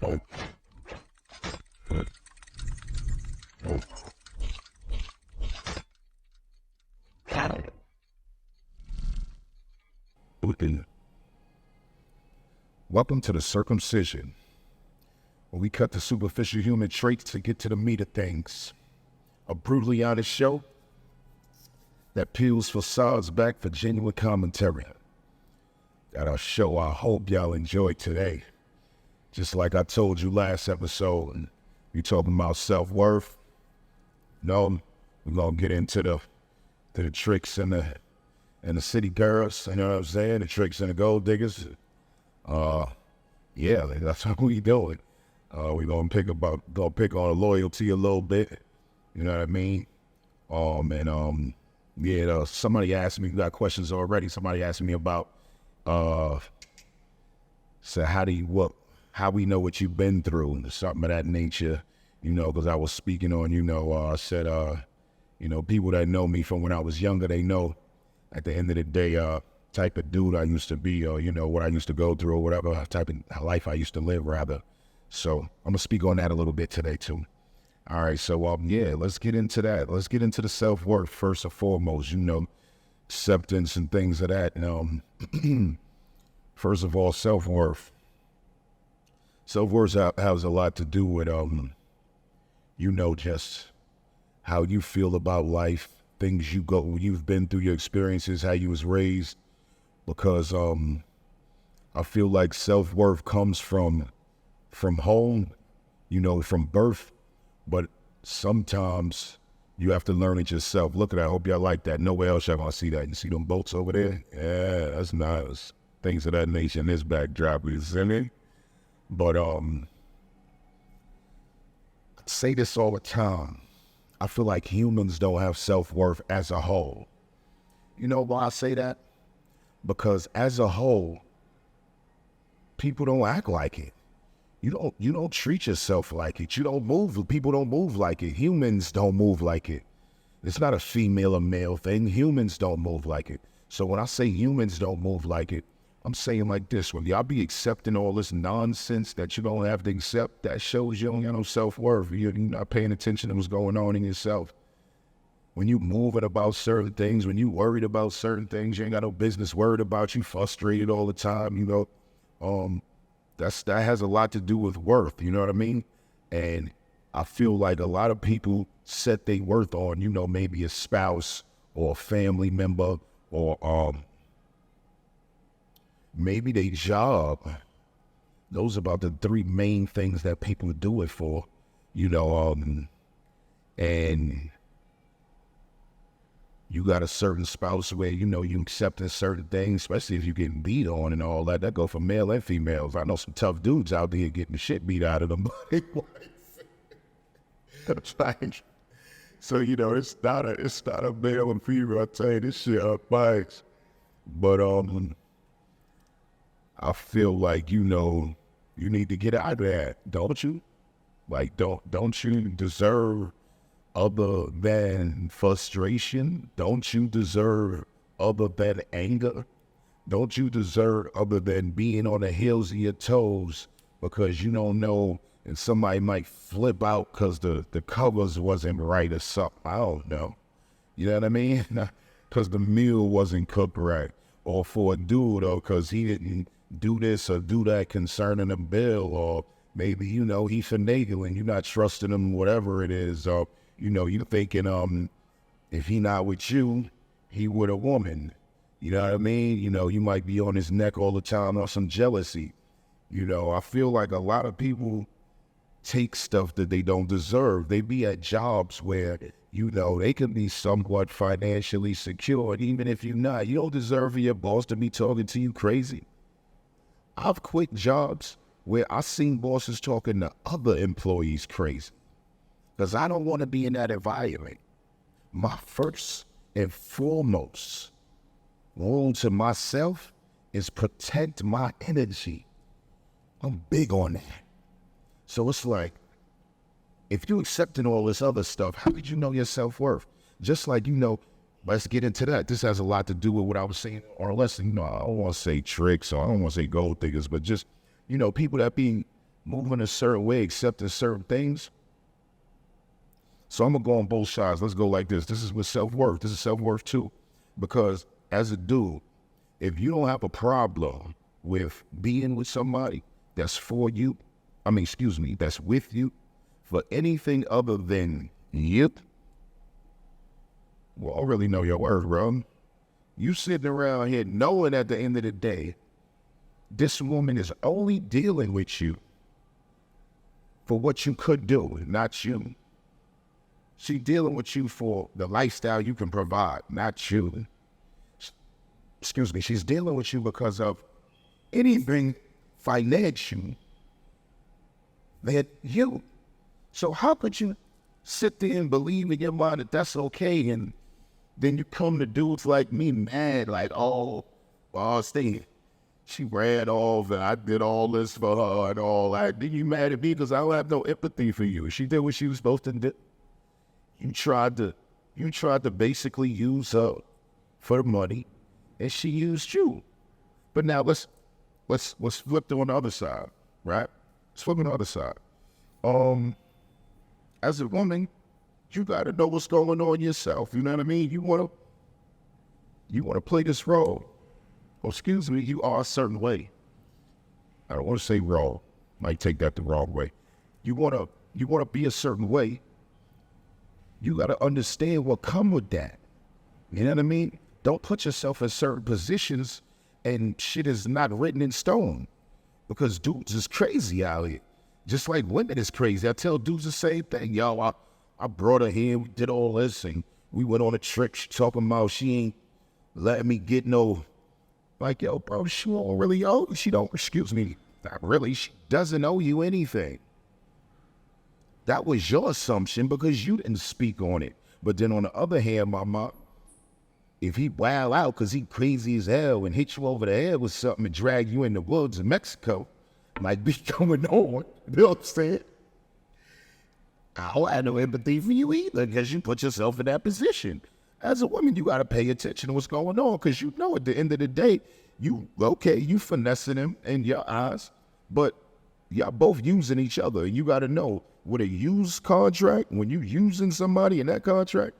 Oh, oh, open. Welcome to the circumcision, where we cut the superficial human traits to get to the meat of things. A brutally honest show that peels facades back for genuine commentary. Got our show I hope y'all enjoyed today. Just like I told you last episode, we talking about self-worth. No, we're gonna get into the tricks and the city girls, you know what I'm saying? The tricks and the gold diggers. Yeah, that's what we doing. We gonna pick on loyalty a little bit. You know what I mean? Somebody asked me, got questions already. Somebody asked me about so how we know what you've been through and something of that nature, because I was speaking on, I said, people that know me from when I was younger, they know at the end of the day, type of dude I used to be, or, what I used to go through or whatever type of life I used to live rather. So I'm gonna speak on that a little bit today too. All right, so let's get into that. Let's get into the self-worth first and foremost, acceptance and things of that. First of all, self-worth. Self-worth has a lot to do with, just how you feel about life, things you've been through, your experiences, how you was raised. Because I feel like self-worth comes from home, from birth, but sometimes you have to learn it yourself. Look at that. I hope y'all like that. Nowhere else y'all gonna see that. You see them boats over there? Yeah, that's nice. Things of that nature in this backdrop, you see me? But I say this all the time. I feel like humans don't have self-worth as a whole. You know why I say that? Because as a whole, people don't act like it. You don't treat yourself like it. You don't move. People don't move like it. Humans don't move like it. It's not a female or male thing. Humans don't move like it. So when I say humans don't move like it, I'm saying like this. When y'all be accepting all this nonsense that you don't have to accept, that shows you don't got no self-worth. You're not paying attention to what's going on in yourself. When you moving about certain things, when you worried about certain things, you ain't got no business worried about, you frustrated all the time, that has a lot to do with worth, you know what I mean? And I feel like a lot of people set their worth on, maybe a spouse or a family member or maybe their job. Those are about the three main things that people do it for, and you got a certain spouse where, you accepting certain things, especially if you're getting beat on and all that. That go for male and females. I know some tough dudes out there getting the shit beat out of them. It's like, so, it's not a male and female. I tell you, this shit applies. But I feel like, you need to get out of that, don't you? Like, don't you deserve other than frustration? Don't you deserve other than anger? Don't you deserve other than being on the heels of your toes because you don't know and somebody might flip out because the covers wasn't right or something? I don't know. You know what I mean? Because the meal wasn't cooked right. Or for a dude, or because he didn't do this or do that concerning a bill, or maybe, he finagling, you're not trusting him, whatever it is, or you thinking, if he not with you, he with a woman. You know what I mean? You might be on his neck all the time or some jealousy. I feel like a lot of people take stuff that they don't deserve. They be at jobs where, they can be somewhat financially secured, even if you're not. You don't deserve for your boss to be talking to you crazy. I've quit jobs where I seen bosses talking to other employees crazy. Because I don't want to be in that environment. My first and foremost rule to myself is protect my energy. I'm big on that. So it's like, if you accepting all this other stuff, how could you know your self-worth? Just like, let's get into that. This has a lot to do with what I was saying, or less, I don't want to say tricks, or I don't want to say gold diggers, but just, people that be moving a certain way, accepting certain things. So I'm gonna go on both sides. Let's go like this. This is with self-worth. This is self-worth too. Because as a dude, if you don't have a problem with being with somebody that's for you, that's with you for anything other than you, well, I really know your worth, bro. You sitting around here knowing at the end of the day, this woman is only dealing with you for what you could do, not you. She dealing with you for the lifestyle you can provide, not you. She's dealing with you because of anything financial that you. So how could you sit there and believe in your mind that that's okay, and then you come to dudes like me mad, like, she ran off and I did all this for her and all that. Then you mad at me because I don't have no empathy for you. She did what she was supposed to do. You tried to basically use her for the money, and she used you. But now let's flip to on the other side, right? Let's flip on the other side. As a woman, you gotta know what's going on yourself. You know what I mean? You wanna play this role. Well, you are a certain way. I don't want to say wrong. Might take that the wrong way. You wanna be a certain way. You gotta understand what come with that. You know what I mean? Don't put yourself in certain positions and shit is not written in stone. Because dudes is crazy out here. Just like women is crazy. I tell dudes the same thing. Yo, I brought her here, we did all this, and we went on a trip. She talking about she ain't letting me get no, like, yo, bro, she don't really owe, not really, she doesn't owe you anything. That was your assumption because you didn't speak on it. But then on the other hand, mama, if he wild out because he crazy as hell and hit you over the head with something and drag you in the woods in Mexico, might be going on. You know what I'm saying? I don't have no empathy for you either because you put yourself in that position. As a woman, you got to pay attention to what's going on because you know at the end of the day, you finessing him in your eyes, but y'all both using each other. You got to know with a used contract, when you using somebody in that contract,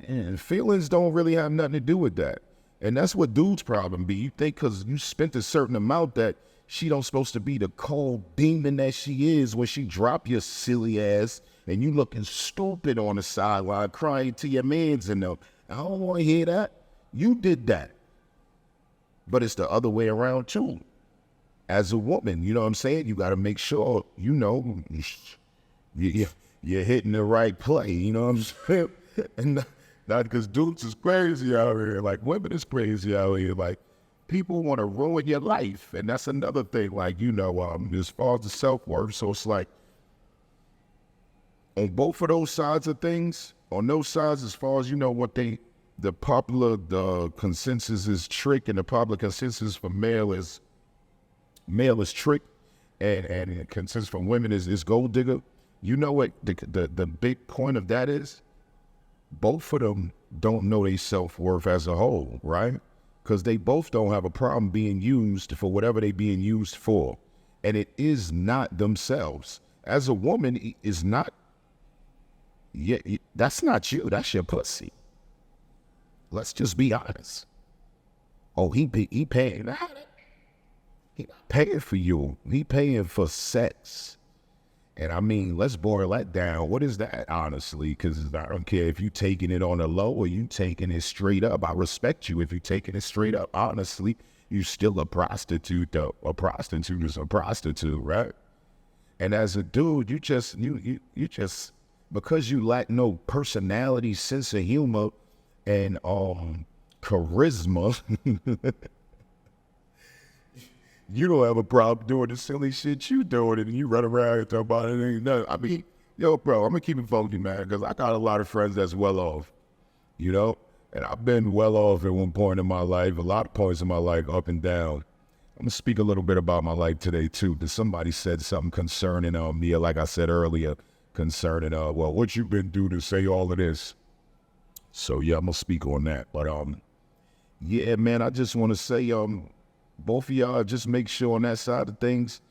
and feelings don't really have nothing to do with that. And that's what dude's problem be. You think because you spent a certain amount that she don't supposed to be the cold demon that she is when she drop your silly ass and you looking stupid on the sideline crying to your mans and them. I don't want to hear that. You did that. But it's the other way around too. As a woman, you know what I'm saying? You got to make sure, you know, you're hitting the right play. You know what I'm saying? And not because dudes is crazy out here. Like, women is crazy out here. Like, people want to ruin your life. And that's another thing, like, you know, as far as the self-worth. So it's like, on both of those sides of things, on those sides, as far as, you know, what the consensus is trick, and the popular consensus for male is trick, and the consensus for women is gold digger. You know what the big point of that is? Both of them don't know their self-worth as a whole, right? Because they both don't have a problem being used for whatever they being used for. And it is not themselves. As a woman, it is not, that's not you, that's your pussy. Let's just be honest. Oh, he paying. He not paying for you. He paying for sex. And I mean, let's boil that down. What is that, honestly? Because I don't care if you taking it on the low or you taking it straight up. I respect you if you taking it straight up. Honestly, you still a prostitute, though. A prostitute is a prostitute, right? And as a dude, you just because you lack no personality, sense of humor, and charisma, you don't have a problem doing the silly shit you doing it, and you run around and talk about it. Ain't nothing. I mean, yo, bro, I'm gonna keep it funky, man, because I got a lot of friends that's well off, you know, and I've been well off at one point in my life, a lot of points in my life, up and down. I'm gonna speak a little bit about my life today too, because somebody said something concerning me, like I said earlier, concerning well, what you been doing to say all of this. So yeah, I'm gonna speak on that. But yeah, man, I just want to say both of y'all just make sure on that side of things,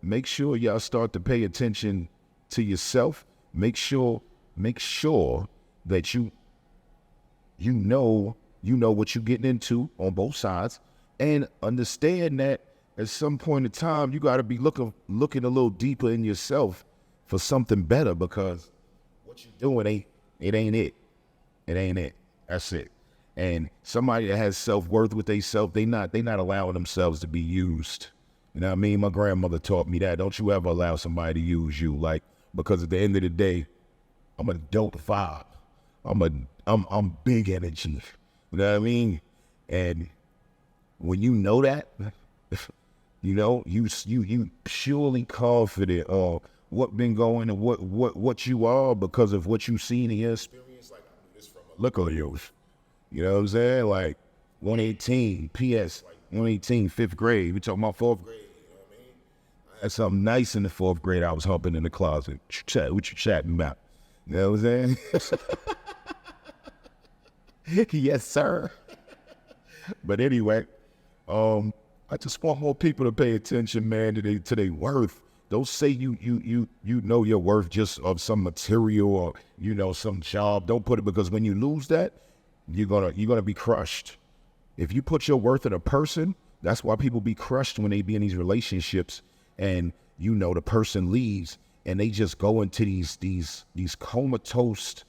make sure y'all start to pay attention to yourself. Make sure that you know what you're getting into on both sides, and understand that at some point in time you got to be looking a little deeper in yourself for something better, because what you're doing ain't it. That's it. And somebody that has self-worth with themselves, they not allowing themselves to be used. You know what I mean? My grandmother taught me that. Don't you ever allow somebody to use you, because at the end of the day, I'm a dope vibe. I'm big energy. You know what I mean? And when you know that, you purely confident of what been going and what you are because of what you seen in your experience. Like, I do this from a look on yours. You know what I'm saying? Like 118, PS, 118, 5th grade. We talking about 4th grade. You know what I mean? I had something nice in the 4th grade. I was humping in the closet. What you chatting about? You know what I'm saying? Yes, sir. But anyway, I just want more people to pay attention, man, to their worth. Don't say you know your worth just of some material or some job. Don't put it, because when you lose that, you're gonna be crushed. If you put your worth in a person, that's why people be crushed when they be in these relationships, and the person leaves and they just go into these comatose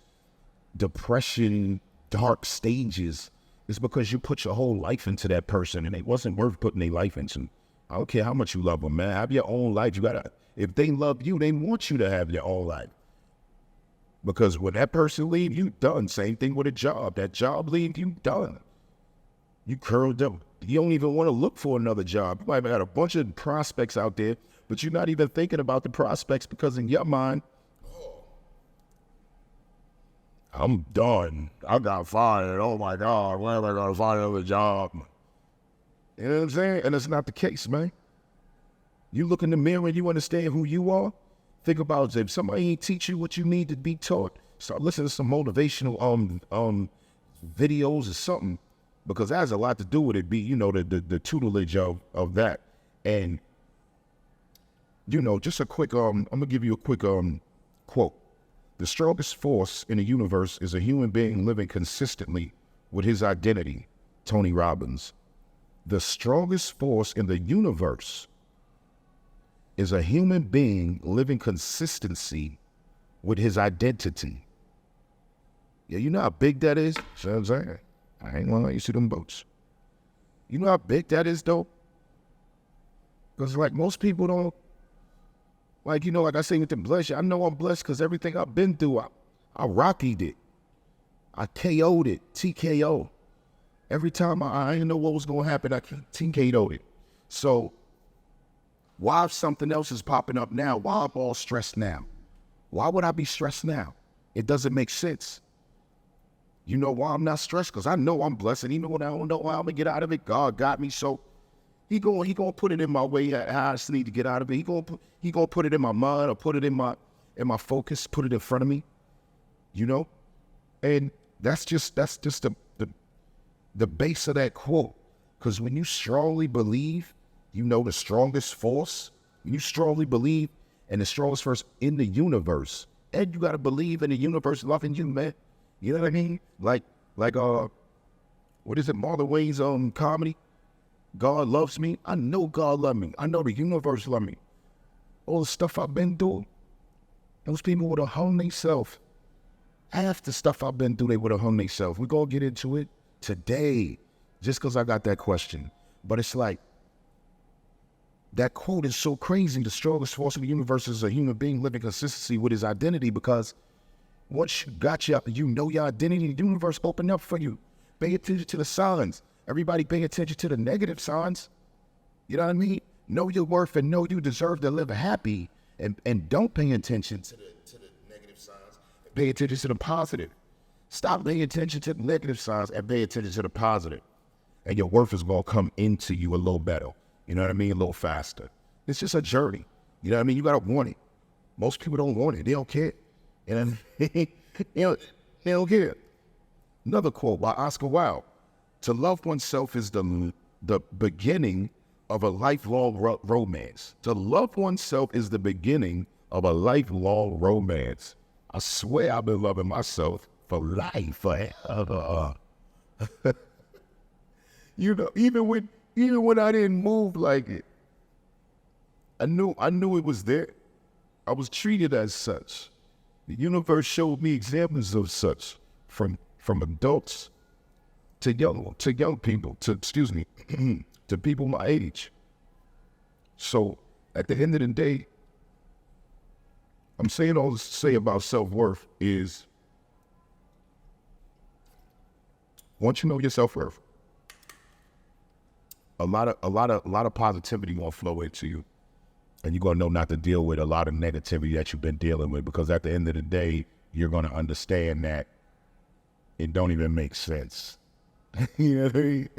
depression, dark stages. It's because you put your whole life into that person, and it wasn't worth putting their life into. I don't care how much you love them, man. Have your own life. If they love you, they want you to have your own life. Because when that person leaves, you done. Same thing with a job. That job leaves, you done. You curled up. You don't even want to look for another job. You might have got a bunch of prospects out there, but you're not even thinking about the prospects, because in your mind, I'm done. I got fired. Oh my God, when am I going to find another job? You know what I'm saying? And it's not the case, man. You look in the mirror and you understand who you are. Think about if somebody ain't teach you what you need to be taught, start listening to some motivational videos or something, because that has a lot to do with it. The tutelage of that. And just a quick I'm gonna give you a quick quote. The strongest force in the universe is a human being living consistently with his identity. Tony Robbins. The strongest force in the universe is a human being living consistency with his identity. Yeah, you know how big that is? See what I'm saying? I ain't gonna let you see them boats. You know how big that is, though? Because, most people don't, like I say with them bless you, I know I'm blessed because everything I've been through, I Rockied it. I KO'd it, TKO. Every time I didn't know what was going to happen, I TKO'd it. So, why if something else is popping up now? Why I'm all stressed now? Why would I be stressed now? It doesn't make sense. You know why I'm not stressed? Because I know I'm blessed, and even when I don't know how I'm going to get out of it, God got me. So he gonna put it in my way how I need to get out of it. He gonna put it in my mind, or put it in my focus, put it in front of me. And that's just the base of that quote. Because when you strongly believe, the strongest force, when you strongly believe in the strongest force in the universe, and you gotta believe in the universe loving you, man. You know what I mean? Like what is it, Marlon Wayne's comedy? God loves me. I know God loves me. I know the universe loves me. All the stuff I've been through, those people would have hung themselves. Half the stuff I've been through, they would have hung themselves. We're going to get into it today, just because I got that question. But it's like, that quote is so crazy. The strongest force in the universe is a human being living consistency with his identity, because once you know your identity, the universe open up for you. Pay attention to the signs. Everybody pay attention to the negative signs. You know what I mean? Know your worth and know you deserve to live happy. And don't pay attention to the negative signs. Pay attention to the positive. Stop paying attention to the negative signs and pay attention to the positive. And your worth is going to come into you a little better. You know what I mean? A little faster. It's just a journey. You know what I mean? You got to want it. Most people don't want it. They don't care. And they don't care. Another quote by Oscar Wilde. To love oneself is the beginning of a lifelong romance. To love oneself is the beginning of a lifelong romance. I swear I've been loving myself for life, forever. Even when I didn't move like it, I knew it was there. I was treated as such. The universe showed me examples of such, from adults to young people, to people my age. So at the end of the day, I'm saying all this to say about self-worth is, once you know your self-worth, a lot of positivity gonna flow into you. And you're gonna know not to deal with a lot of negativity that you've been dealing with, because at the end of the day, you're gonna understand that it don't even make sense. You know what I mean?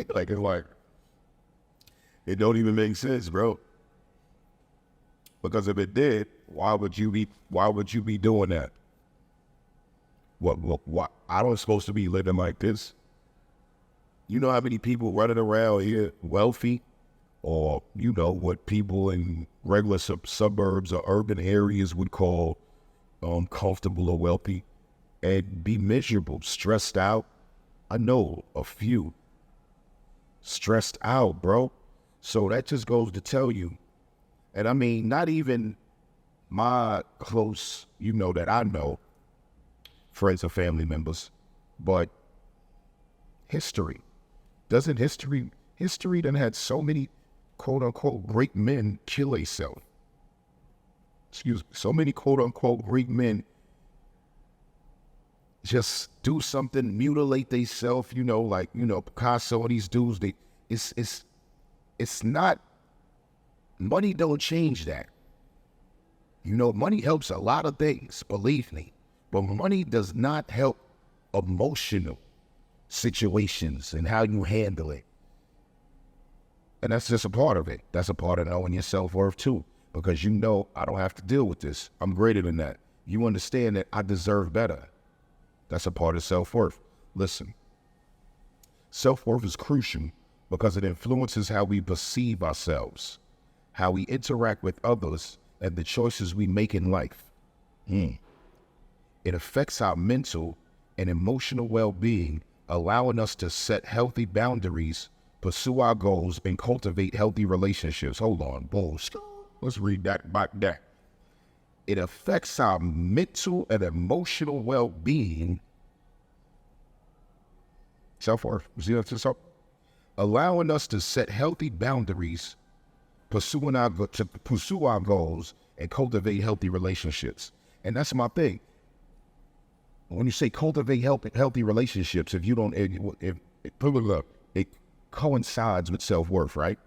It don't even make sense, bro. Because if it did, why would you be doing that? What I don't supposed to be living like this. You know how many people running around here wealthy, or what people in regular suburbs or urban areas would call comfortable or wealthy, and be miserable, stressed out? I know a few stressed out, bro. So that just goes to tell you, and I mean, not even my close, that I know, friends or family members, but history. Doesn't history done had so many quote unquote great men kill themselves? So many quote unquote great men just do something, mutilate themselves, Picasso and these dudes, it's not, money don't change that. Money helps a lot of things, believe me, but money does not help emotional situations and how you handle it. And that's just a part of it. That's a part of knowing your self-worth too, because I don't have to deal with this. I'm greater than that. You understand that I deserve better. That's a part of self-worth. Listen, self-worth is crucial because it influences how we perceive ourselves, how we interact with others, and the choices we make in life. It affects our mental and emotional well-being, allowing us to set healthy boundaries, pursue our goals, and cultivate healthy relationships. Hold on, bullshit. Let's read that back there. It affects our mental and emotional well-being, self-worth, allowing us to set healthy boundaries, to pursue our goals, and cultivate healthy relationships. And that's my thing. When you say cultivate healthy relationships, if you don't, it coincides with self-worth, right?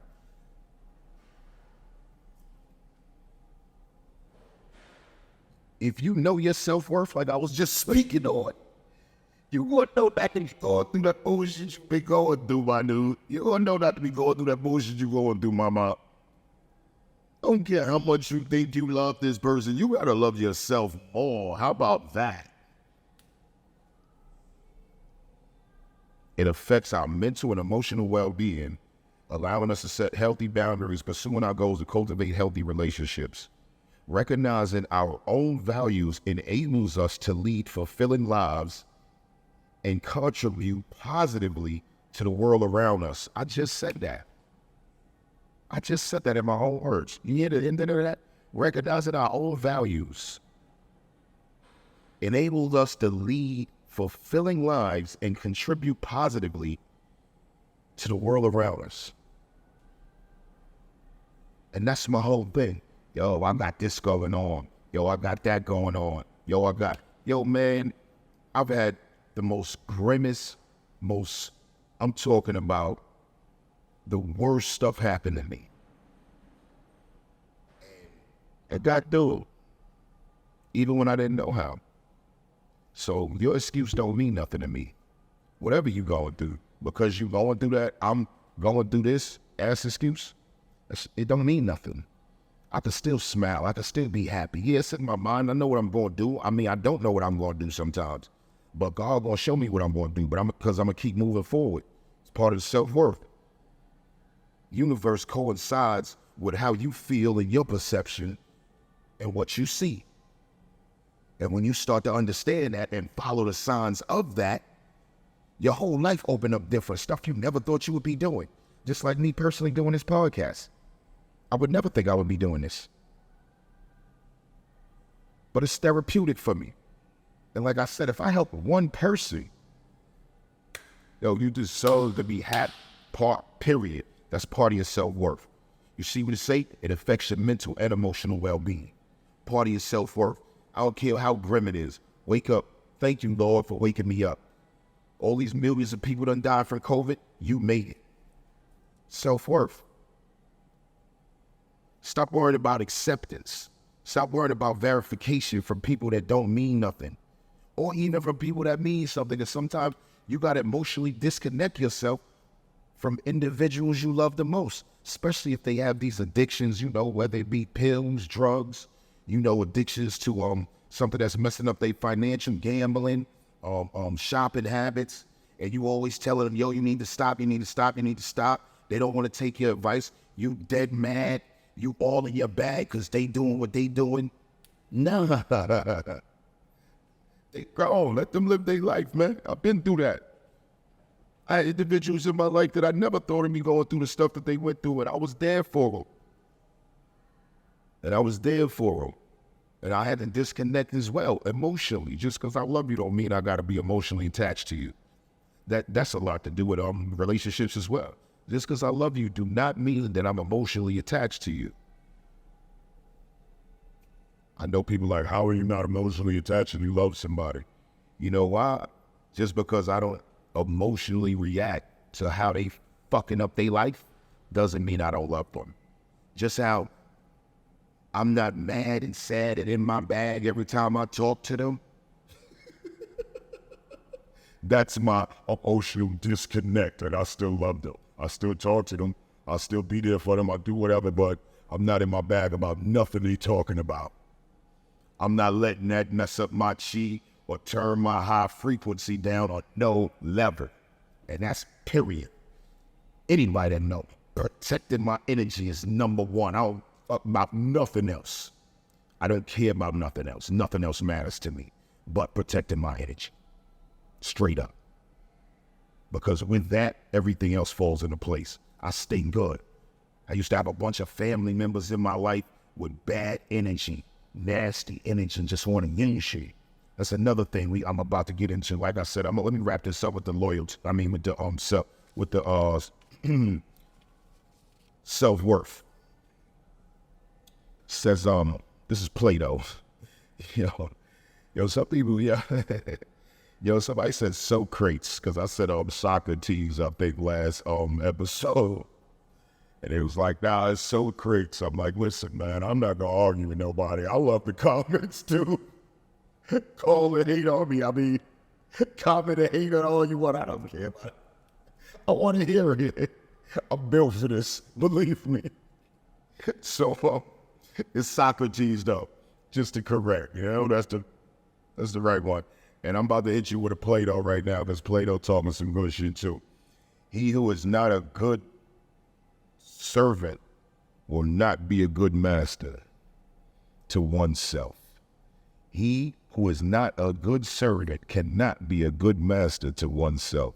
If you know your self-worth, like I was just speaking on, you wouldn't know not to be going through that bullshit you been going through, my dude. You wouldn't know not to be going through that bullshit you going through, mama. Don't care how much you think you love this person, you gotta love yourself more. How about that? It affects our mental and emotional well-being, allowing us to set healthy boundaries, pursuing our goals, to cultivate healthy relationships. Recognizing our own values enables us to lead fulfilling lives and contribute positively to the world around us. I just said that. In my own words. You hear the end of that? Recognizing our own values enables us to lead fulfilling lives and contribute positively to the world around us. And that's my whole thing. Yo, I got this going on. Yo, I got that going on. Yo, man, I've had the most grimmest, I'm talking about the worst stuff happen to me. And that dude, even when I didn't know how. So your excuse don't mean nothing to me. Whatever you going through, because you going through that, I'm going through this as excuse, it don't mean nothing. I can still smile. I can still be happy. Yeah, it's in my mind. I know what I'm going to do. I mean, I don't know what I'm going to do sometimes, but God going to show me what I'm going to do. But because I'm going to keep moving forward. It's part of the self-worth. universe coincides with how you feel in your perception and what you see. And when you start to understand that and follow the signs of that, your whole life open up different stuff you never thought you would be doing. Just like me personally doing this podcast. I would never think I would be doing this. But it's therapeutic for me. And like I said, if I help one person, you deserve to be happy, period. That's part of your self-worth. You see what it say? It affects your mental and emotional well-being. Part of your self-worth. I don't care how grim it is. Wake up. Thank you, Lord, for waking me up. All these millions of people done died from COVID. You made it. Self-worth. Stop worrying about acceptance. Stop worrying about verification from people that don't mean nothing. Or even from people that mean something. And sometimes you got to emotionally disconnect yourself from individuals you love the most. Especially if they have these addictions, whether it be pills, drugs, addictions to something that's messing up their financial, gambling, shopping habits. And you always telling them, you need to stop, you need to stop, you need to stop. They don't want to take your advice. You dead mad. You all in your bag because they doing what they doing. No. They go on. Let them live their life, man. I've been through that. I had individuals in my life that I never thought of me going through the stuff that they went through, and I was there for them. And I had to disconnect as well, emotionally. Just because I love you don't mean I got to be emotionally attached to you. That's a lot to do with relationships as well. Just because I love you do not mean that I'm emotionally attached to you. I know people like, how are you not emotionally attached and you love somebody? You know why? Just because I don't emotionally react to how they fucking up their life doesn't mean I don't love them. Just how I'm not mad and sad and in my bag every time I talk to them. That's my emotional disconnect, and I still love them. I still talk to them. I'll still be there for them. I'll do whatever, but I'm not in my bag about nothing they talking about. I'm not letting that mess up my chi or turn my high frequency down on no level. And that's period. Anybody that know, protecting my energy is number one. I don't fuck about nothing else. I don't care about nothing else. Nothing else matters to me but protecting my energy. Straight up. Because with that, everything else falls into place. I stay good. I used to have a bunch of family members in my life with bad energy, nasty energy, and just wanting energy. That's another thing I'm about to get into. Like I said, let me wrap this up with the loyalty. With the self-worth. Says this is Plato. Some people, somebody said Socrates, because I said Socrates, I think, last episode. And it was like, nah, it's Socrates. I'm like, listen, man, I'm not going to argue with nobody. I love the comments, too. Call and hate on me. Comment and hate on all you want. I don't care. I want to hear it. I'm built for this. Believe me. So, it's Socrates, though. Just to correct, that's the right one. And I'm about to hit you with a Plato right now, because Plato taught me some good shit too. He who is not a good servant will not be a good master to oneself. He who is not a good servant cannot be a good master to oneself.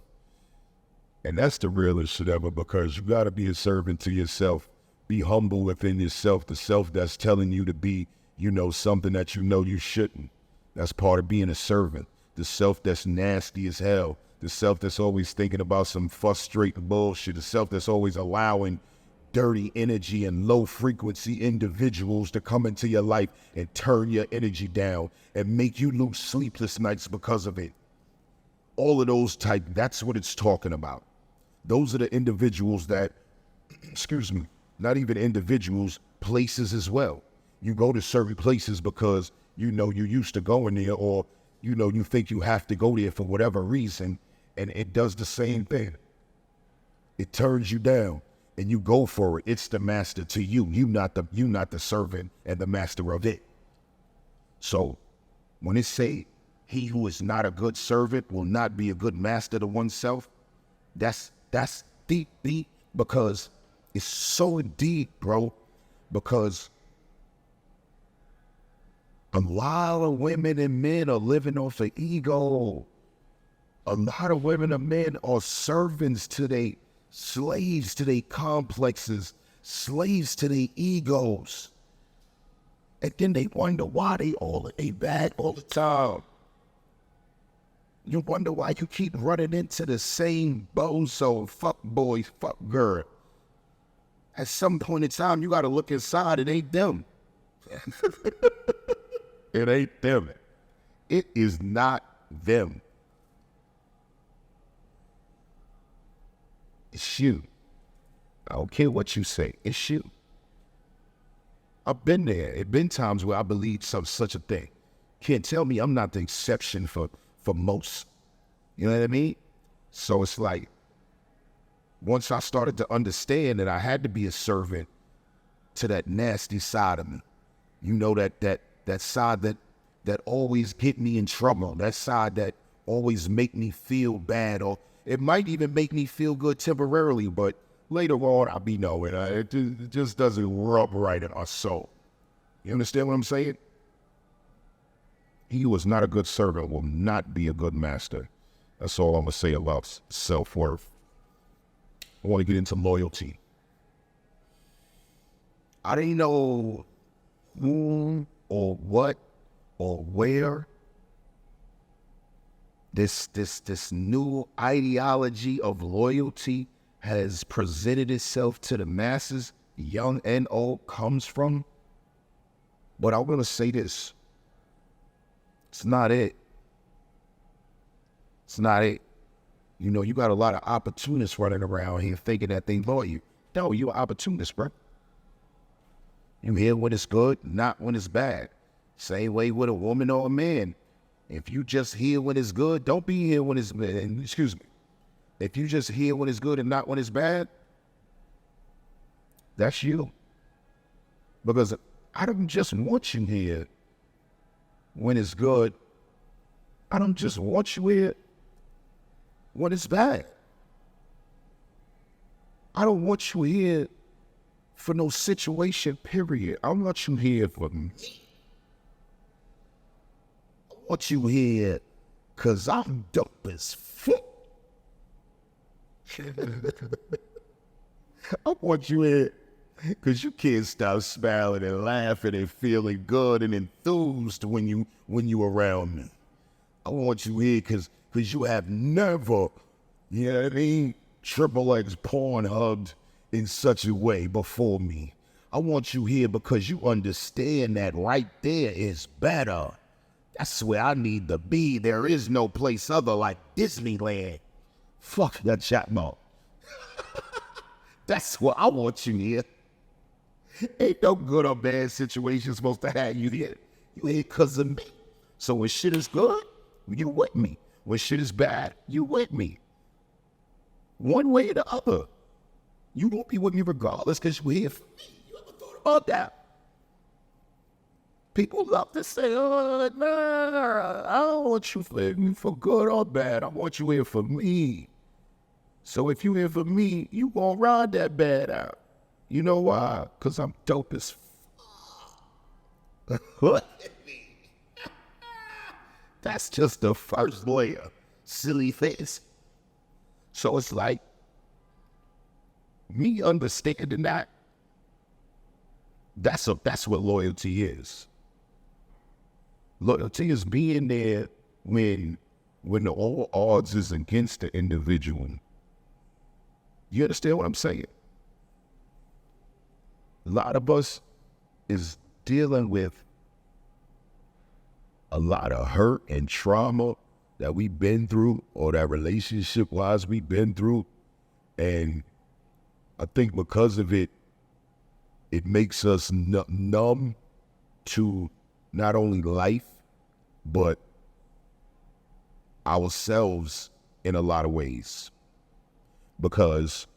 And that's the realest shit ever, because you got to be a servant to yourself. Be humble within yourself, the self that's telling you to be, something that you shouldn't. That's part of being a servant. The self that's nasty as hell. The self that's always thinking about some frustrating bullshit. The self that's always allowing dirty energy and low frequency individuals to come into your life and turn your energy down and make you lose sleepless nights because of it. All of those type, that's what it's talking about. Those are the individuals that, not even individuals, places as well. You go to certain places because you used to going there, or you think you have to go there for whatever reason, and it does the same thing. It turns you down, and you go for it. It's the master to you. You not the servant and the master of it. So, when it say, he who is not a good servant will not be a good master to oneself, that's deep, because It's so deep, bro, because a lot of women and men are living off of ego. A lot of women and men are servants to their slaves to their complexes, slaves to their egos. And then they wonder why they bad all the time. You wonder why you keep running into the same bozo, fuck boy, fuck girl. At some point in time, you gotta look inside, it ain't them. It ain't them. It is not them. It's you. I don't care what you say. It's you. I've been there. It's been times where I believed such a thing. Can't tell me I'm not the exception for most. You know what I mean? So it's like, once I started to understand that I had to be a servant to that nasty side of me, you know, that side that always get me in trouble, that side that always make me feel bad, or it might even make me feel good temporarily, but later on I'll be knowing it just doesn't rub right in our soul. You understand what I'm saying? He who is not a good servant will not be a good master. That's all I'm going to say about self-worth. I want to get into loyalty. I didn't know whom or what or where this new ideology of loyalty has presented itself to the masses, young and old, comes from. But I'm going to say this. It's not it. It's not it. You know, you got a lot of opportunists running around here thinking that they loyal. No, you're an opportunist, bro. You here when it's good, not when it's bad. Same way with a woman or a man. If you just here when it's good, don't be here when it's bad. Excuse me. If you just here when it's good and not when it's bad, that's you. Because I don't just want you here when it's good. I don't just want you here when it's bad. I don't want you here for no situation, period. I want you here for me. I want you here because I'm dope as fuck. I want you here because you can't stop smiling and laughing and feeling good and enthused when you around me. I want you here because you have never, you know what I mean, triple X porn hugged in such a way before me. I want you here because you understand that right there is better. That's where I need to be. There is no place other like Disneyland. Fuck that chatbot. That's where I want you here. Ain't no good or bad situation supposed to have you here. You here because of me. So when shit is good, you with me. When shit is bad, you with me. One way or the other. You won't be with me regardless because you're here for me. You ever thought about that? People love to say, oh, no, I don't want you for good or bad. I want you here for me. So if you here for me, you gonna ride that bad out. You know why? Because I'm dope as fuck. That's just the first layer, silly face. So it's like, me understanding that, that's what loyalty is. Loyalty is being there when all odds is against the individual. You understand what I'm saying? A lot of us is dealing with a lot of hurt and trauma that we've been through, or that relationship-wise we've been through. And I think because of it, it makes us numb to not only life, but ourselves in a lot of ways. Because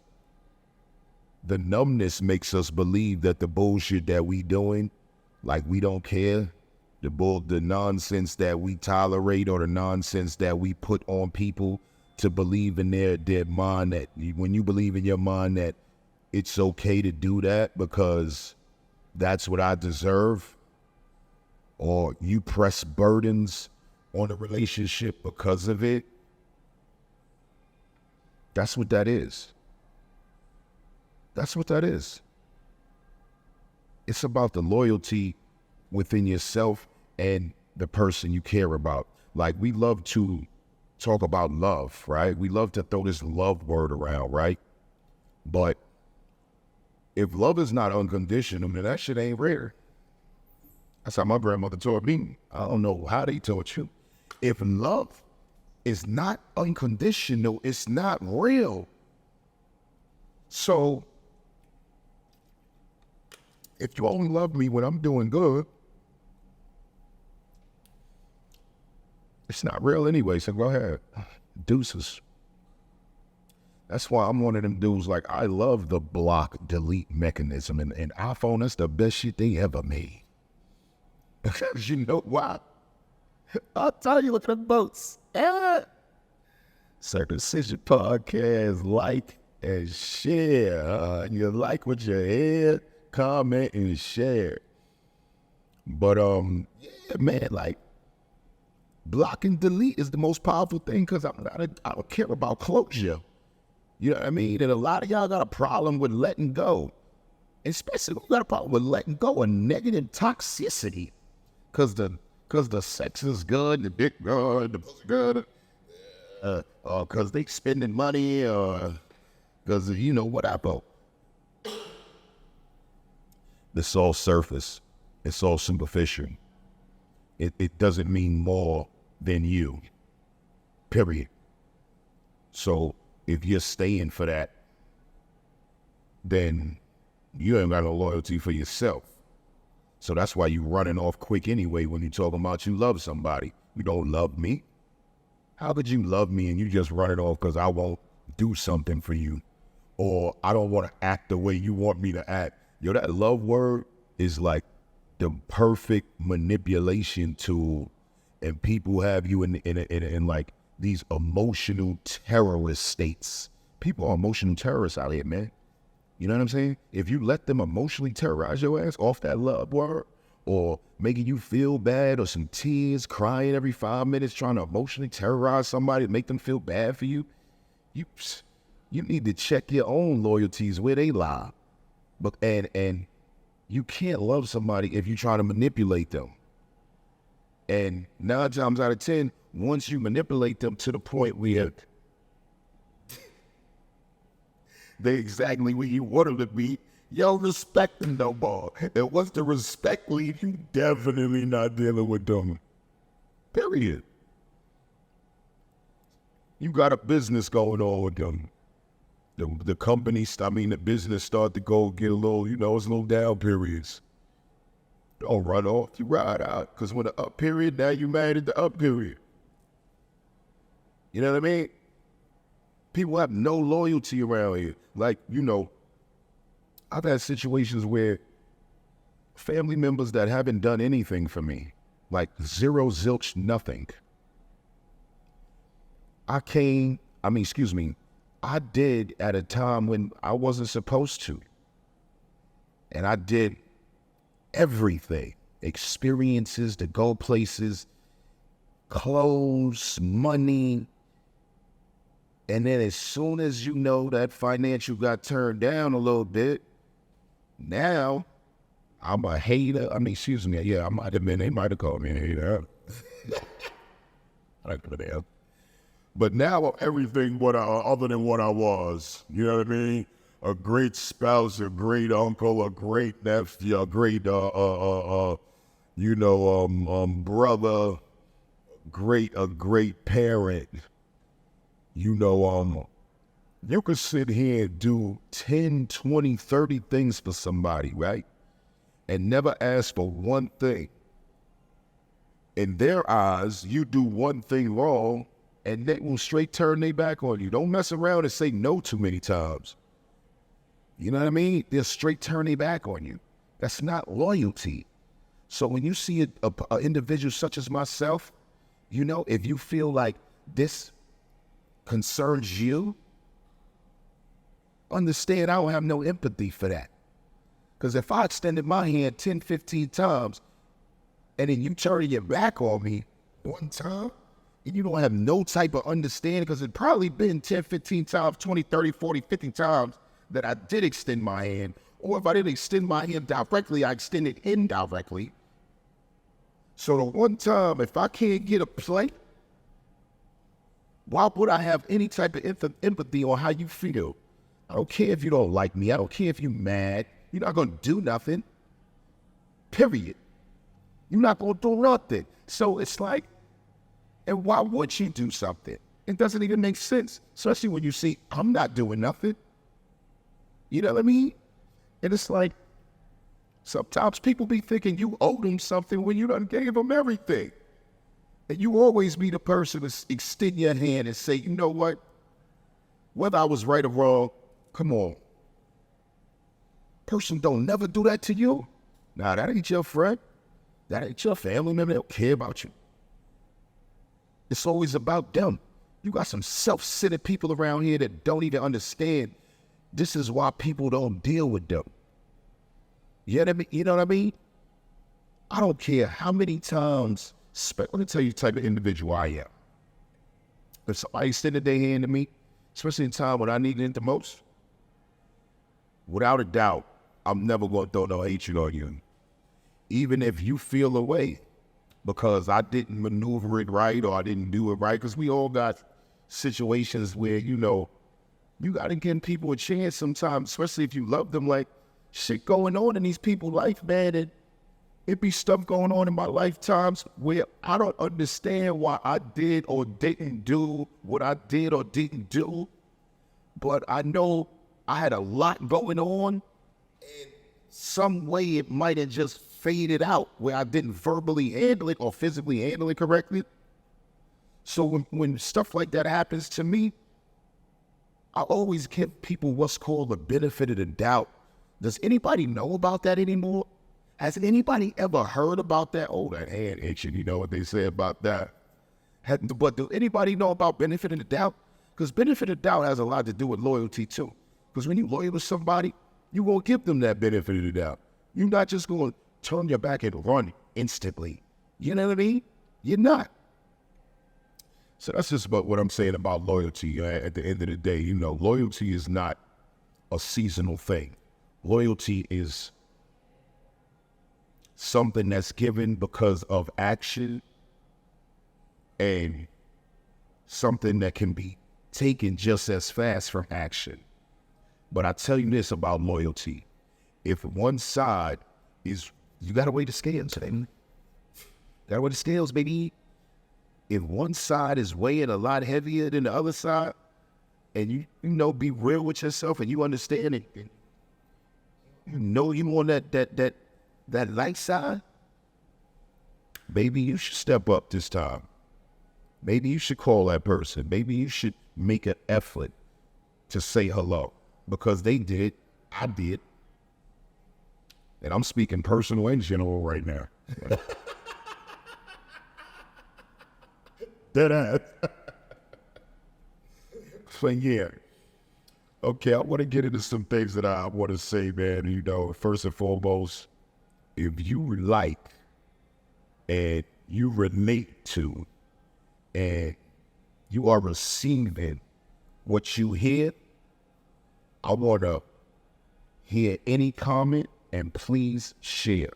the numbness makes us believe that the bullshit that we doing, like we don't care, the nonsense that we tolerate, or the nonsense that we put on people to believe in their mind, that when you believe in your mind that it's okay to do that because that's what I deserve, or you press burdens on the relationship because of it, that's what that is. That's what that is. It's about the loyalty within yourself and the person you care about. Like, we love to talk about love, right? We love to throw this love word around, right? But if love is not unconditional, then that shit ain't rare. That's how my grandmother taught me. I don't know how they taught you. If love is not unconditional, it's not real. So, if you only love me when I'm doing good, it's not real anyway, so go ahead. Deuces. That's why I'm one of them dudes, like, I love the block delete mechanism. And iPhone, that's the best shit they ever made. Because you know why? I'll tell you, look at the boats. Circumcision Podcast, like and share. You like what you hear, comment and share. But yeah, man, like, block and delete is the most powerful thing because I don't care about closure. You know what I mean? And a lot of y'all got a problem with letting go. Especially you got a problem with letting go of negative toxicity. Cause the sex is good, the dick good, the pussy good. Or cause they spending money, or cause you know whatever. It's all surface. It's all superficial. It doesn't mean more than you. Period. So if you're staying for that, then you ain't got no loyalty for yourself. So that's why you running off quick anyway when you talking about you love somebody. You don't love me. How could you love me and you just run it off because I won't do something for you? Or I don't want to act the way you want me to act. Yo, that love word is like the perfect manipulation tool. And people have you in like these emotional terrorist states. People are emotional terrorists out here, man. You know what I'm saying? If you let them emotionally terrorize your ass off that love word, or making you feel bad, or some tears, crying every 5 minutes, trying to emotionally terrorize somebody to make them feel bad for you, you need to check your own loyalties where they lie. But and you can't love somebody if you try to manipulate them. And 9 times out of 10, once you manipulate them to the point where they exactly where you want them to be, you don't respect them no more. And once the respect leaves, you definitely not dealing with them. Period. You got a business going on with them. The company, the business start to go get a little, it's a little down periods. Don't run off, you ride out. Because when the up period, now you mad at the up period. You know what I mean? People have no loyalty around here. Like, I've had situations where family members that haven't done anything for me, like zero, zilch, nothing. I did at a time when I wasn't supposed to. And I did everything. Experiences to go places, clothes, money. And then as soon as that financial got turned down a little bit, now I'm a hater. Yeah, I might have been, they might have called me a hater. I don't give a damn. But now I'm everything other than what I was. You know what I mean? A great spouse, a great uncle, a great nephew, a great brother, a great parent. You could sit here and do 10, 20, 30 things for somebody, right? And never ask for one thing. In their eyes, you do one thing wrong, and they will straight turn their back on you. Don't mess around and say no too many times. You know what I mean? They'll straight turn their back on you. That's not loyalty. So when you see an individual such as myself, if you feel like this concerns you, understand I don't have no empathy for that. Because if I extended my hand 10, 15 times, and then you turn your back on me one time, and you don't have no type of understanding, because it probably been 10, 15 times, 20, 30, 40, 50 times that I did extend my hand. Or if I didn't extend my hand directly, I extended indirectly. So the one time, if I can't get a play, why would I have any type of empathy on how you feel? I don't care if you don't like me. I don't care if you're mad. You're not going to do nothing. Period. You're not going to do nothing. So it's like, and why would you do something? It doesn't even make sense, especially when you see I'm not doing nothing. You know what I mean? And it's like, sometimes people be thinking you owe them something when you done gave them everything. And you always be the person to extend your hand and say, you know what? Whether I was right or wrong, come on. Person don't never do that to you. Nah, that ain't your friend. That ain't your family member. They don't care about you. It's always about them. You got some self-centered people around here that don't even understand. This is why people don't deal with them. You know what I mean? I don't care how many times. Let me tell you the type of individual I am. If somebody extended their hand to me, especially in time when I needed it the most, without a doubt, I'm never going to throw no hatred on you. Even if you feel away because I didn't maneuver it right or I didn't do it right, because we all got situations where, you know, you got to give people a chance sometimes, especially if you love them. Like, shit going on in these people's life, man, and it be stuff going on in my lifetimes where I don't understand why I did or didn't do what I did or didn't do. But I know I had a lot going on, and some way it might have just faded out where I didn't verbally handle it or physically handle it correctly. So when stuff like that happens to me, I always give people what's called the benefit of the doubt. Does anybody know about that anymore? Has anybody ever heard about that? Oh, that hand itching, you know what they say about that. But do anybody know about benefit of the doubt? Because benefit of the doubt has a lot to do with loyalty too. Because when you're loyal to somebody, you won't give them that benefit of the doubt. You're not just going to turn your back and run instantly. You know what I mean? You're not. So that's just about what I'm saying about loyalty. At the end of the day, you know, loyalty is not a seasonal thing. Loyalty is something that's given because of action and something that can be taken just as fast from action. But I tell you this about loyalty. If one side is, you got to weigh the scales, man. Got to weigh the scales, baby. If one side is weighing a lot heavier than the other side, and you know, be real with yourself and you understand it, and you know you on that light side, maybe you should step up this time. Maybe you should call that person. Maybe you should make an effort to say hello, because they did, I did. And I'm speaking personal and general right now. Dead ass. So yeah. Okay, I want to get into some things that I want to say, man. You know, first and foremost, if you like and you relate to and you are receiving what you hear, I want to hear any comment and please share.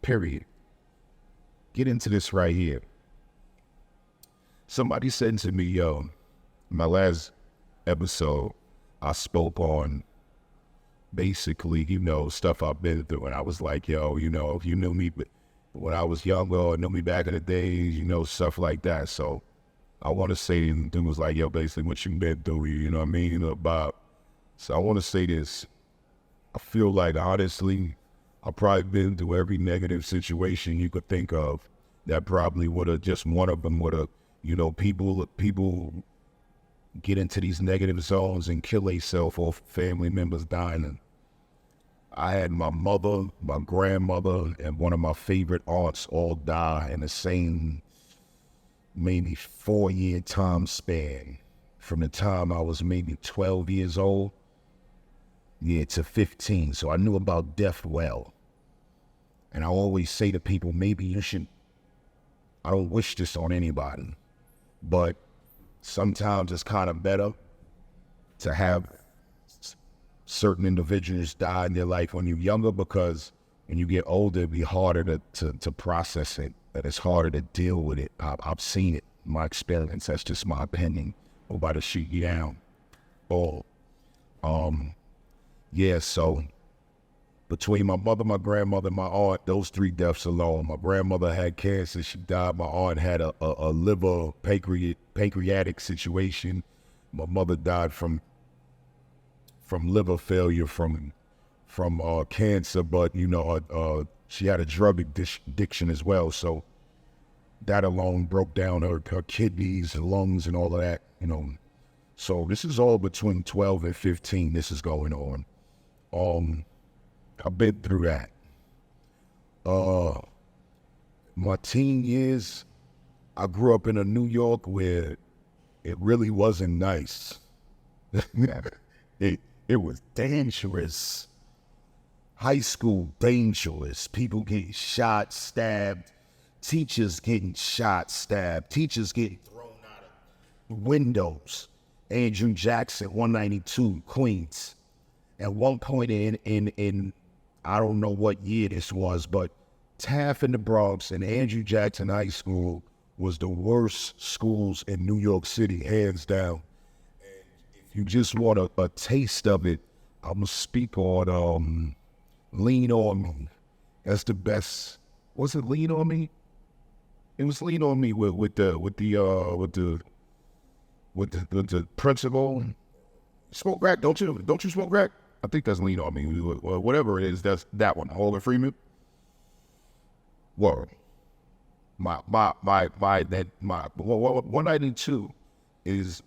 Period. Get into this right here. Somebody said to me, yo, my last episode, I spoke on basically, you know, stuff I've been through. And I was like, yo, you know, if you knew me when I was younger or knew me back in the days, you know, stuff like that. So I want to say, and dude was like, yo, basically what you've been through, you know what I mean? You know, Bob. So I want to say this. I feel like, honestly, I've probably been through every negative situation you could think of. That probably would have, just one of them would have, you know, people get into these negative zones and kill themselves or family members dying. And I had my mother, my grandmother, and one of my favorite aunts all die in the same maybe 4-year time span. From the time I was maybe 12 years old to 15. So I knew about death well. And I always say to people, maybe you should, I don't wish this on anybody, but sometimes it's kind of better to have certain individuals die in their life when you're younger, because when you get older, it'll be harder to process it, and it's harder to deal with it. I've seen it, my experience, that's just my opinion. Nobody shoot you down. Yeah, so between my mother, my grandmother, my aunt, those three deaths alone. My grandmother had cancer, she died. My aunt had a liver pancreatic situation. My mother died from liver failure from cancer, but she had a drug addiction as well. So that alone broke down her kidneys and lungs and all of that, So this is all between 12 and 15. This is going on. I've been through that. My teen years, I grew up in a New York where it really wasn't nice. It was dangerous. High school, dangerous. People getting shot, stabbed. Teachers getting shot, stabbed. Teachers getting thrown out of windows. Andrew Jackson, 192, Queens. At one point in I don't know what year this was, but Taft in the Bronx and Andrew Jackson High School was the worst schools in New York City, hands down. And if you just want a taste of it, I'm gonna speak on Lean On Me. That's the best. Was it Lean On Me? It was Lean On Me with the principal. Smoke crack, don't you smoke crack? I think that's Lean On Me. Whatever it is, that's that one. Morgan Freeman. Word. My 192 is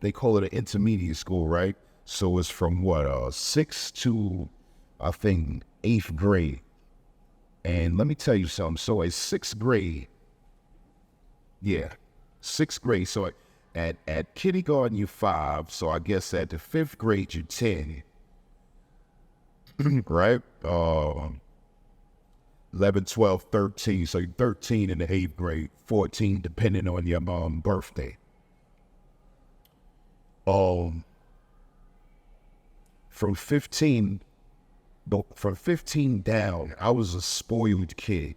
they call it an intermediate school, right? So it's from 6th to I think 8th grade. And let me tell you something. So at 6th grade, 6th grade. So at kindergarten you're 5. So I guess at the 5th grade you're 10. Right? 11, 12, 13. So you're 13 in the 8th grade, 14 depending on your birthday. From 15 down, I was a spoiled kid.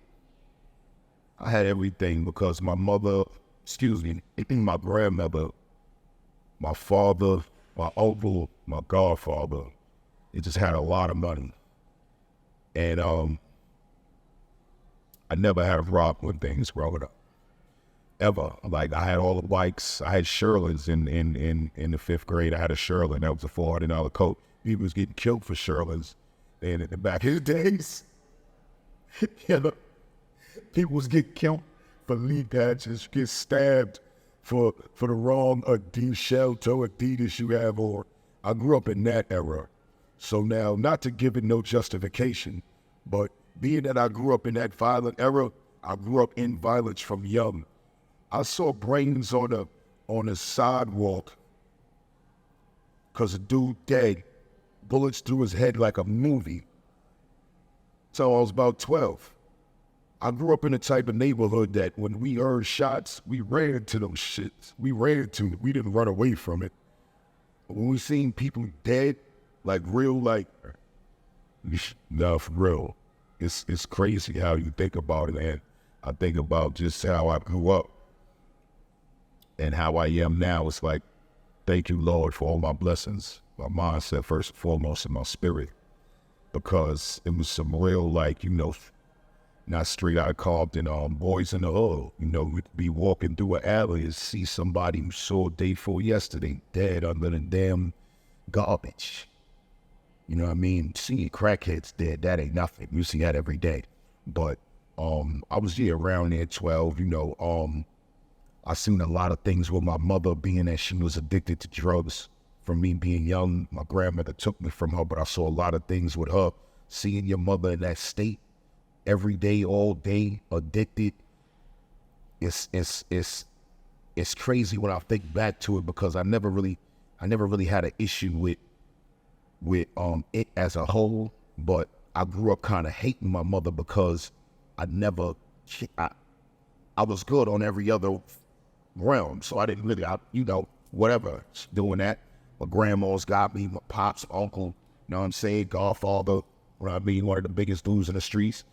I had everything because my mother, my grandmother, my father, my uncle, my godfather, it just had a lot of money. And I never had a problem with things growing up. Ever. Like I had all the bikes. I had Sherlins in the 5th grade. I had a Sherlin. That was a $400 coat. People was getting killed for Sherlins. And in the back of the days, people was getting killed for lead patches, get stabbed for the wrong Adidas shell toe Adidas you have on. I grew up in that era. So now, not to give it no justification, but being that I grew up in that violent era, I grew up in violence from young. I saw brains on a sidewalk because a dude dead, bullets through his head like a movie. So I was about 12. I grew up in a type of neighborhood that when we heard shots, we ran to them shits. We ran to it. We didn't run away from it. When we seen people dead, like real, like, no, for real. It's crazy how you think about it, and I think about just how I grew up and how I am now. It's like, thank you, Lord, for all my blessings, my mindset first and foremost, and my spirit, because it was some real, like, not straight out of Compton, boys in the hood. We'd be walking through an alley and see somebody who saw day 4 yesterday dead under the damn garbage. You know what I mean? Seeing crackheads dead, that ain't nothing. You see that every day. But I was around there 12, I seen a lot of things with my mother, being that she was addicted to drugs. From me being young, my grandmother took me from her, but I saw a lot of things with her. Seeing your mother in that state every day, all day, addicted, it's crazy when I think back to it, because I never really had an issue with with it as a whole, but I grew up kind of hating my mother because I never, I was good on every other realm, so I didn't really, whatever, doing that. My grandma's got me, my pops, uncle, you know what I'm saying, godfather, you know what I mean, one of the biggest dudes in the streets.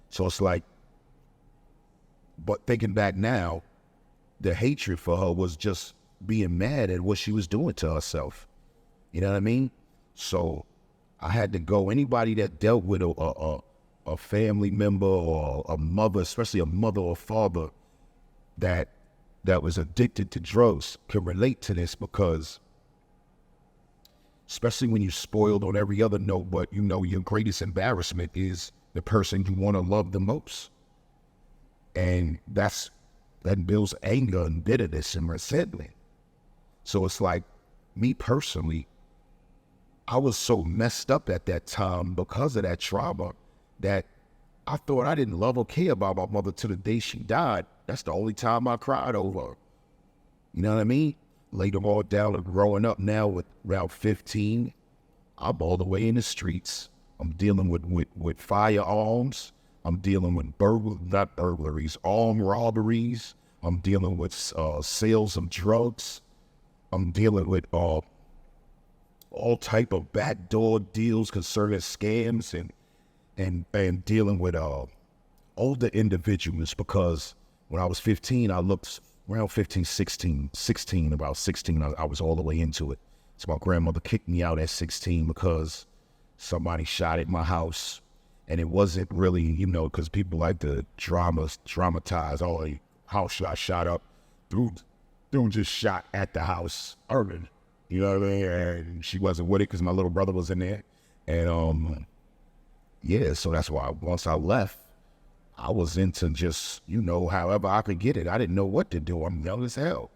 So it's like, but thinking back now, the hatred for her was just being mad at what she was doing to herself. You know what I mean? So I had to go. Anybody that dealt with a family member or a mother, especially a mother or father that was addicted to drugs, can relate to this, because especially when you're spoiled on every other note, but you know your greatest embarrassment is the person you want to love the most. And that builds anger and bitterness and resentment. So it's like, me personally, I was so messed up at that time because of that trauma that I thought I didn't love or care about my mother till the day she died. That's the only time I cried over her. You know what I mean? Later on down and growing up now with around 15, I'm all the way in the streets. I'm dealing with firearms. I'm dealing with not burglaries, armed robberies. I'm dealing with sales of drugs. I'm dealing with all type of backdoor deals concerning scams and dealing with older individuals, because when I was 15, I looked around 15, 16, about 16, I was all the way into it. So my grandmother kicked me out at 16 because somebody shot at my house. And it wasn't really, you know, because people like to dramatize, oh, the house shot up. Dude just shot at the house, urban. You know what I mean? And she wasn't with it because my little brother was in there. And yeah, so that's why once I left, I was into just, you know, however I could get it. I didn't know what to do. I'm young as hell.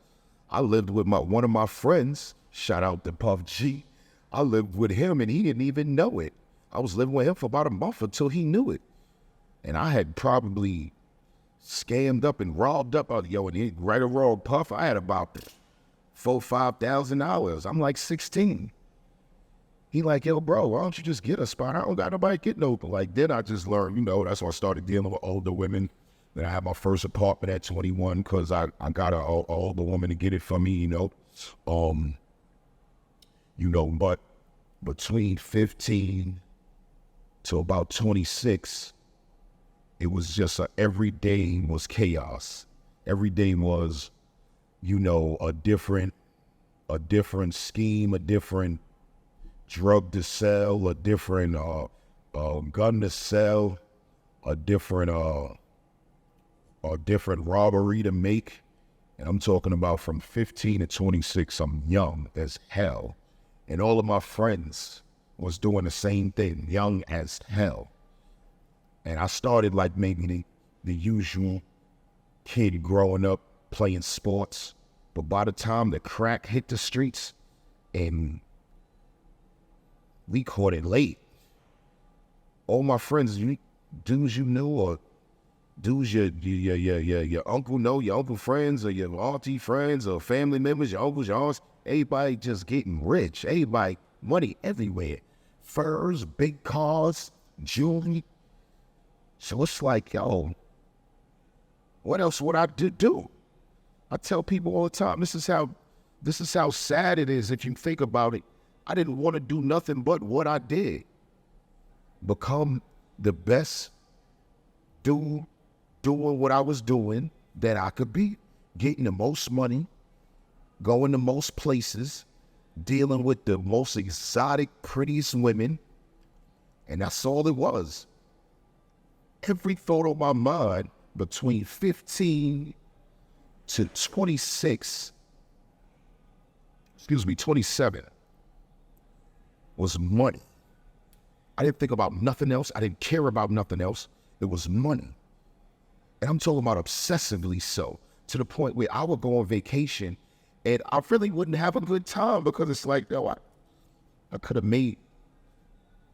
I lived with one of my friends, shout out to Puff G. I lived with him and he didn't even know it. I was living with him for about a month until he knew it. And I had probably scammed up and robbed up. And he, right or wrong, Puff, I had about $4,000-5,000. I'm like 16. He like, yo, bro, why don't you just get a spot? I don't got nobody getting open. Like, then I just learned, you know, that's when I started dealing with older women. Then I had my first apartment at 21 because I got an older woman to get it for me, you know. But between 15 to about 26, it was just every day was chaos. Every day was, you know, a different scheme, a different drug to sell, a different gun to sell, a different robbery to make. And I'm talking about from 15 to 26, I'm young as hell. And all of my friends was doing the same thing, young as hell. And I started like maybe the usual kid growing up playing sports. But by the time the crack hit the streets, and we caught it late, all my friends, dudes you knew, or dudes your uncle know, your uncle friends, or your auntie friends, or family members, your uncles, your aunts, everybody just getting rich. Everybody, money everywhere. Furs, big cars, jewelry. So it's like, yo, what else would I do? I tell people all the time, this is how sad it is if you think about it. I didn't want to do nothing but what I did. Become the best dude doing what I was doing that I could be. Getting the most money, going to most places, dealing with the most exotic, prettiest women. And that's all it was. Every thought on my mind between 15 to 27 was money. I didn't think about nothing else. I didn't care about nothing else. It was money. And I'm talking about obsessively so, to the point where I would go on vacation and I really wouldn't have a good time because it's like, yo, I could have made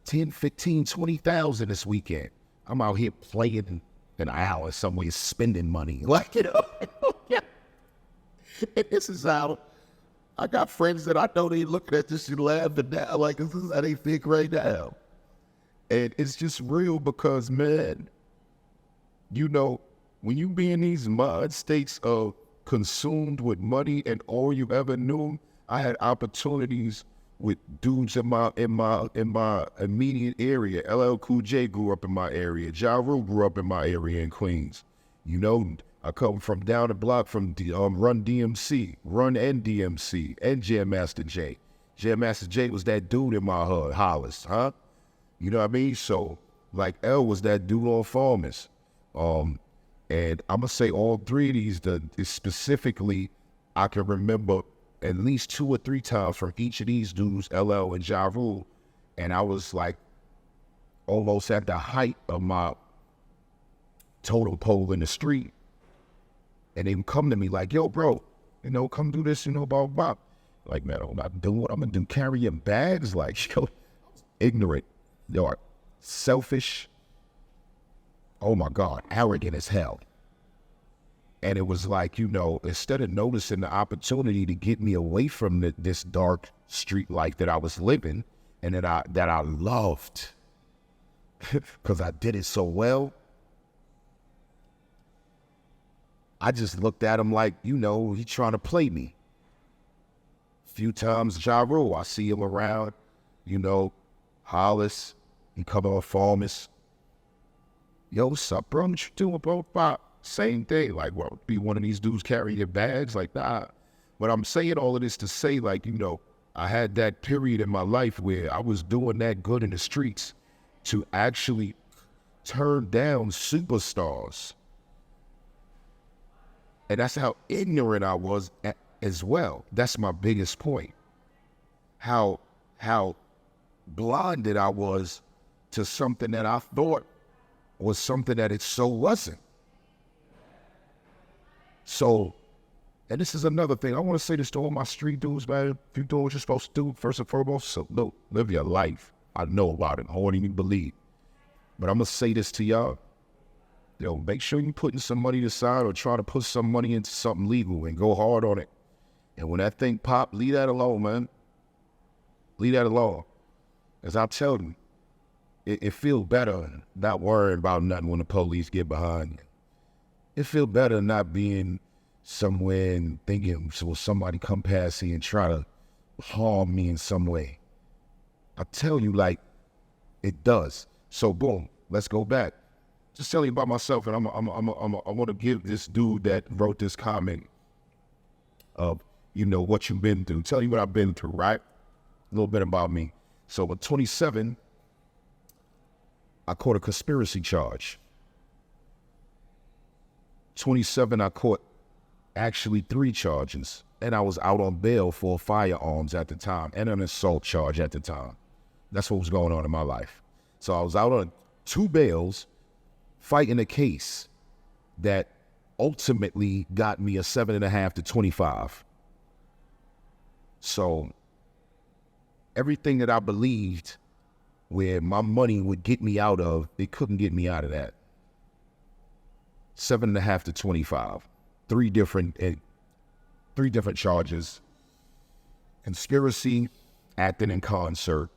10, 15, 20,000 this weekend. I'm out here playing an hour somewhere, spending money. Like, you know, yeah. And this is how I got friends that I know they looking at this and laughing now, like this is how they think right now. And it's just real because, man, you know, when you be in these mind states of consumed with money and all you ever knew, I had opportunities with dudes in my immediate area. LL Cool J grew up in my area. Ja Rule grew up in my area in Queens. You know, I come from down the block from Run DMC, Run and DMC, and Jam Master Jay. Jam Master Jay was that dude in my hood, Hollis, huh? You know what I mean? So, like, L was that dude on Farmers. And I'm going to say all three of these, specifically, I can remember at least 2 or 3 times from each of these dudes, LL and Ja Rule. And I was like almost at the height of my totem pole in the street. And they would come to me like, yo, bro, you know, come do this, you know, blah, blah. Like, man, I'm not doing what I'm going to do, carrying bags. Like, yo, ignorant, yo, selfish. Oh my God, arrogant as hell. And it was like, you know, instead of noticing the opportunity to get me away from this dark street life that I was living and that I loved because I did it so well, I just looked at him like, you know, he trying to play me. A few times Ja Rule, I see him around, you know, Hollis, he come on Farmers. Yo, what's up, bro? What you doing, bro? Same thing. Like, well, be one of these dudes carrying your bags? Like, nah. But I'm saying all of this to say, like, you know, I had that period in my life where I was doing that good in the streets to actually turn down superstars. And that's how ignorant I was as well. That's my biggest point. How blinded I was to something that I thought was something that it so wasn't. So, and this is another thing. I want to say this to all my street dudes, man. If you're doing what you're supposed to do, first and foremost, salute. Live your life. I know about it. I won't even believe. But I'm going to say this to y'all. Yo, make sure you're putting some money aside or try to put some money into something legal and go hard on it. And when that thing pop, leave that alone, man. Leave that alone. As I tell you, it feels better not worrying about nothing when the police get behind you. It feels better not being somewhere and thinking, will somebody come past here and try to harm me in some way? I tell you, like, it does. So boom, let's go back. Just tell you about myself, and I want to give this dude that wrote this comment of, you know, what you've been through. Tell you what I've been through, right? A little bit about me. So at 27, I caught a conspiracy charge. 27, I caught actually 3 charges, and I was out on bail for firearms at the time and an assault charge at the time. That's what was going on in my life. So I was out on 2 bails fighting a case that ultimately got me a 7.5 to 25. So everything that I believed where my money would get me out of, it couldn't get me out of that. 7.5 to 25. 3 different charges. Conspiracy, acting in concert,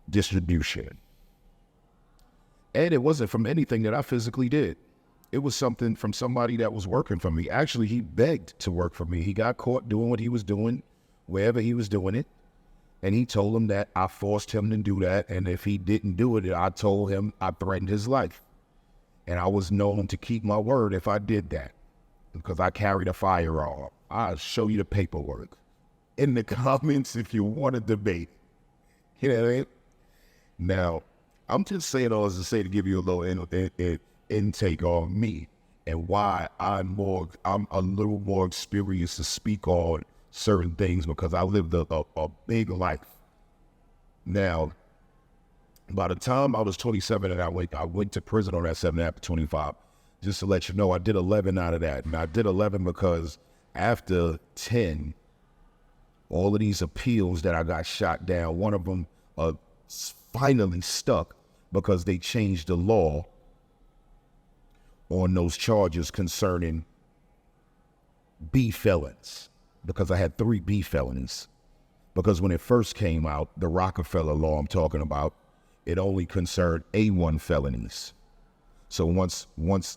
distribution. And it wasn't from anything that I physically did. It was something from somebody that was working for me. Actually, he begged to work for me. He got caught doing what he was doing, wherever he was doing it. And he told him that I forced him to do that. And if he didn't do it, I told him I threatened his life. And I was known to keep my word if I did that, because I carried a firearm. I'll show you the paperwork in the comments if you want to debate. You know what I mean? Now, I'm just saying all this to say to give you a little intake on me and why I'm a little more experienced to speak on certain things, because I lived a big life. Now, by the time I was 27 and I went to prison on that 7.5 to 25, just to let you know, I did 11 out of that. And I did 11 because after 10, all of these appeals that I got shot down, one of them finally stuck because they changed the law on those charges concerning B felons. because I had 3 B felonies. Because when it first came out, the Rockefeller law I'm talking about, it only concerned A1 felonies. So once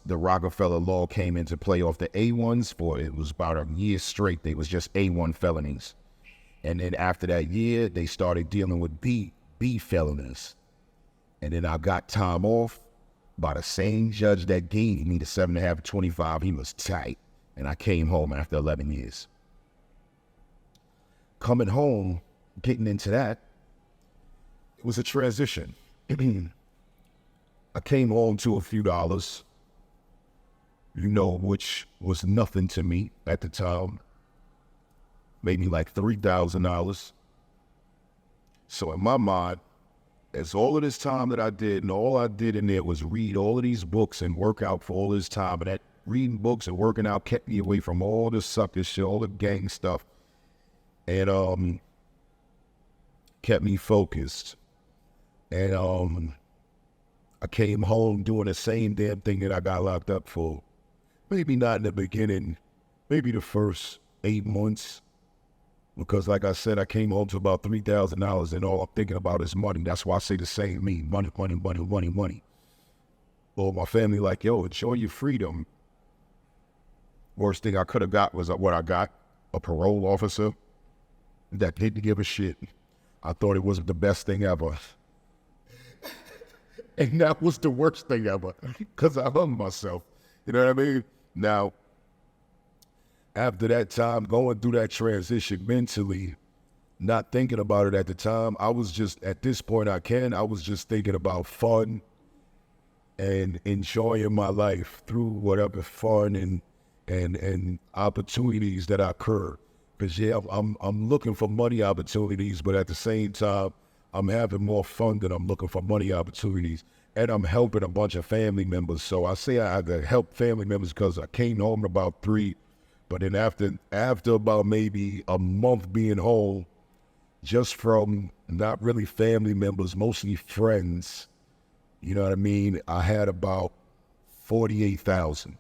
the Rockefeller law came into play off the A1s, for it was about a year straight, they was just A1 felonies. And then after that year, they started dealing with B felonies. And then I got time off by the same judge that gave me the 7.5 to 25. He was tight. And I came home after 11 years. Coming home, getting into that, it was a transition. I came home to a few dollars, which was nothing to me at the time. Maybe like $3,000. So in my mind, as all of this time that I did, and all I did in there was read all of these books and work out for all this time, and that reading books and working out kept me away from all this sucker shit, all the gang stuff, and kept me focused. And I came home doing the same damn thing that I got locked up for. Maybe not in the beginning, maybe the first 8 months. Because like I said, I came home to about $3,000 and all I'm thinking about is money. That's why I say the same me, money, money, money, money, money. Well, my family like, yo, enjoy your freedom. Worst thing I could have got was what I got, a parole officer that didn't give a shit. I thought it was the best thing ever. And that was the worst thing ever, because I hung myself. You know what I mean? Now, after that time, going through that transition mentally, not thinking about it at the time, I was just, at this point I was just thinking about fun and enjoying my life through whatever fun and opportunities that occur. Because yeah, I'm looking for money opportunities, but at the same time, I'm having more fun than I'm looking for money opportunities. And I'm helping a bunch of family members. So I say I had to help family members because I came home at about 3. But then after about maybe a month being home, just from not really family members, mostly friends, you know what I mean? I had about 48,000.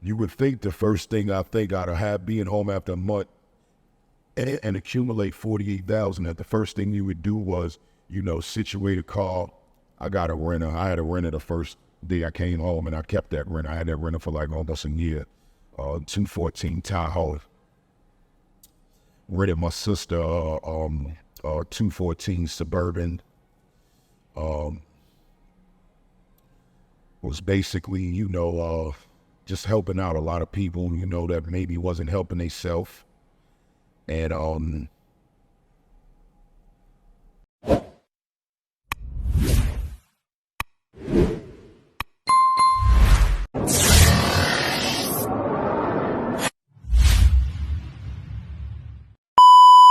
You would think the first thing I think I'd have being home after a month and accumulate 48,000, that the first thing you would do was, situate a car. I got a renter. I had a renter the first day I came home, and I kept that renter. I had that renter for like almost a year. 214 Tahoe. Rented my sister 214 Suburban. Was basically, just helping out a lot of people, that maybe wasn't helping themselves. And